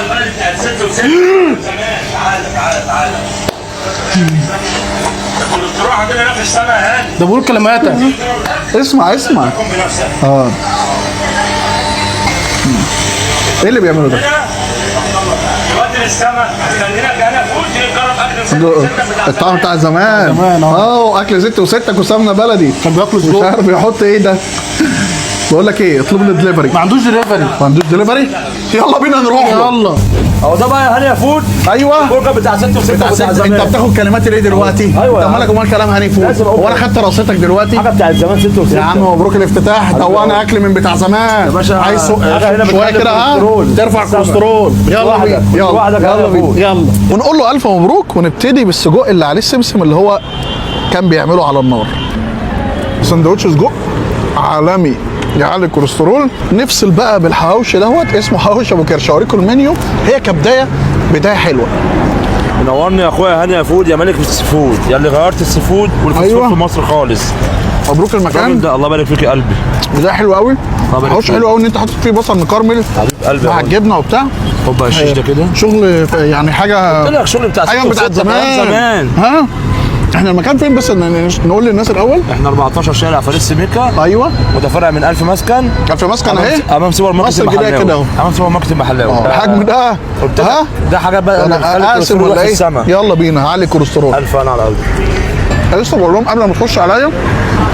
البلد بتاعت 6 زمان. تعالى تعالى تعالى. تروح عندنا هنا في السما يا هاني. ده بقول كلماتك. اسمع اسمع. قوم بنفسك. ايه اللي بيعملوا ده؟ دلوقتي السما هتخلينا جانا فوق نجرب اكل الطعم بتاع زمان. اكل 6 و6 وسمنه بلدي. كان بياكلوا مش سجق. عارف يحط ايه ده. بقول لك ايه، اطلب لي دليفري. ما عندوش دليفري. ما عندوش دليفري؟ يلا بينا نروح له. يلا. اهو ده بقى يا هاني فود. ايوه البرجر بتاع 6 و6 بتاع زمان. انت بتاخد كلماتي ليه دلوقتي؟ ايوه انت مالك ومال كلام هاني فود؟ هو انا خدت رصيدتك دلوقتي؟ حاجه بتاعت زمان 6 و6 يا عم مبروك الافتتاح. طوعنا اكل من بتاع زمان. يا باشا عايز هنا شويه كده ترفع الكوليسترول. يلا بينا يلا بينا يلا. ونقول له الف مبروك ونبتدي بالسجق اللي عليه السمسم اللي هو كان بيعمله على النار. سندوتش سجق عالمي يعلي الكوليسترول. نفصل بقى بالحواوشي دوت، اسمه حواوشي ابو كرش. اوريكم المنيو هي كبدايه بدايه حلوه. منورني يا اخويا هاني فود يا ملك السي فود، يا اللي غيرت السي فود والفوسفور أيوة. في مصر خالص. مبروك المكان ده الله يبارك فيك يا قلبي. بدايه حلوه قوي. يبارك حواوشي فيك. حلو قوي ان انت حاطط فيه بصل مكرمل حبيب قلبي مع الجبنه وبتاع. خد بقى الشيش ده كده. شغل يعني حاجه. قلت لك شغل بتاع حاجه 6 بتاعت و6 زمان. ها احنا المكان فين بس نقول للناس الاول. احنا 14 شارع فريد سميكا. ايوه متفرع من 1000 مسكن. كان في مسكن اهي امام سوبر ماركت مصر الجديدة المحلاوي كده اهو. امام سوبر ماركت المحلاوي. الحجم ده قلت لك ده حاجه بقى انا اسف ولا ايه؟ يلا بينا علي الكوليسترول. الف انا على قلبي. انا لسه بقول لهم قبل ما تخش عليا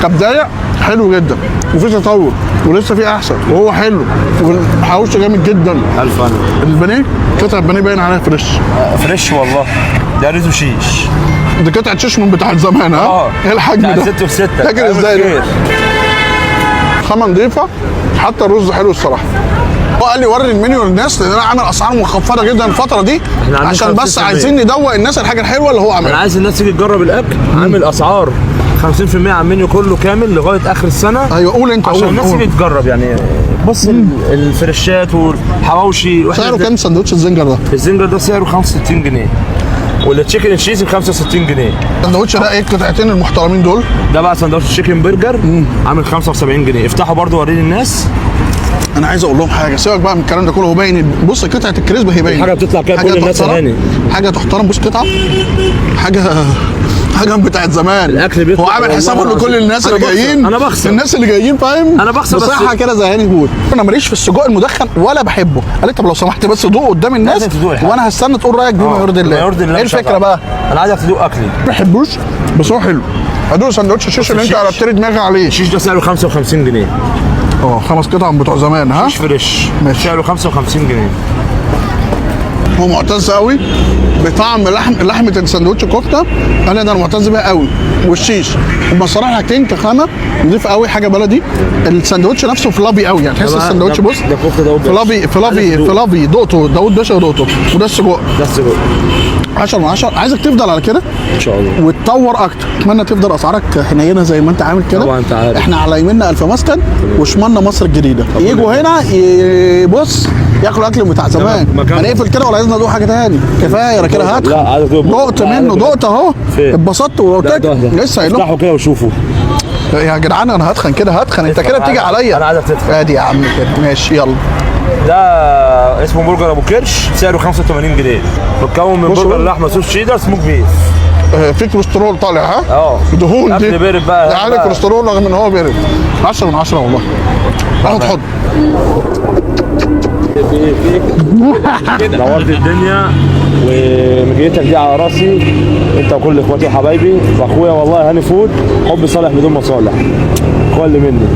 كبدايه حلو جدا وفي تطور ولسه في احسن وهو حلو والحواوشي جامد جدا. الف انا. البانيه قطعه بانيه باين عليها فريش. فريش والله. ده ريزو شيش. دي قطعه شيش من بتاعت زمان. ها ايه الحجم ده؟ 6 و6 فاكر ازاي ده؟ خامه نضيفه. حتى الرز حلو الصراحه. هو قال لي وري المنيو للناس لان انا عامل اسعار منخفضه جدا الفتره دي عشان بس عايزين ندوق الناس الحاجه الحلوه اللي هو انا عاملها. عايز الناس تيجي تجرب الاكل. عامل اسعار 50% على المنيو كله كامل لغايه اخر السنه. ايوه قول انت. عشان الناس تيجي تجرب يعني. بص الفريشات والحواوشي. سعره كام سندوتش الزنجر ده؟ الزنجر ده سعره 65 جنيه والتشيكن تشيز ب 65 جنيه. السندوتش ده ايه القطعتين المحترمين دول؟ ده بقى سندوتش تشيكن برجر عامل 75 جنيه. افتحوا برضو وريني الناس. انا عايز اقول لهم حاجه سيبك بقى من الكلام ده كله. هو باين. بص قطعه الكريسب هي باينه. حاجه بتطلع كده كل الناس هاني. حاجه تحترم. بص قطعه حاجه بتاعت زمان. الاكل بيطلع. هو عامل حسابه لكل الناس اللي جايين. انا بخسر. الناس اللي جايين فاهم. انا بخسر بصراحه كده زي هاني فود. انا ماليش في السجق المدخن ولا بحبه. قال لي طب لو سمحت بس دوق قدام الناس وانا هستنى تقول رايك بما يرضي الله. ايه الفكره بقى؟ انا عايزك تدوق اكلي. ما بحبوش بس هو حلو. هدوق سندوتش الشيش اللي انت قلبت لي دماغي عليه. الشيش ده سعره 55 جنيه. 5 قطع من بتوع زمان. ها شيش فريش. ماشي. سعره 55 جنيه. هو معتز قوي بطعم لحمه السندوتش كفته. انا معتز بيها قوي. والشيش هم الصراحه حاجتين كخامه نضيف قوي. حاجه بلدي. السندوتش نفسه فلابي قوي يعني تحس السندوتش. بص ده كفته داوود فلابي دقته داوود باشا ودقته. وده السجق. ده السجق 10 من 10. عايزك تفضل على كده ان شاء الله وتطور اكتر. اتمنى تفضل اسعارك حنينه زي ما انت عامل كده. طبعا انت عارف. احنا على يمنا 1000 مسكن وشمالنا مصر الجديده. يجوا هنا بص ياكلوا اكل بتاع زمان. هنقفل كده ولا عايزنا ندوق حاجه تاني؟ كفايه كده هات. لا عايز ادوق. دقت منه دقت اهو. اتبسطت وقلت لك لسه قايل لهم افتحوا كده وشوفوا يا جدعان. انا هتخن كده هتخن. انت كده بتيجي عليا. انا عايزك تدخل. ادي يا عم كده ماشي يلا. ده اسمه برجر ابو كرش سعره 85 جنيه. متكون من برجر لحمه صوص شيدر سموك بيف. في كوليسترول طالع. ها دهون دي. اكل بارد بقى. يعني كوليسترول رغم ان هو بارد. 10 من 10 والله. اخد حضن. نورت الدنيا ومجيتك دي على راسي. انت وكل اخواتي وحبايبي واخويا والله هاني فود. حب صالح بدون مصالح. اخويا اللي مني.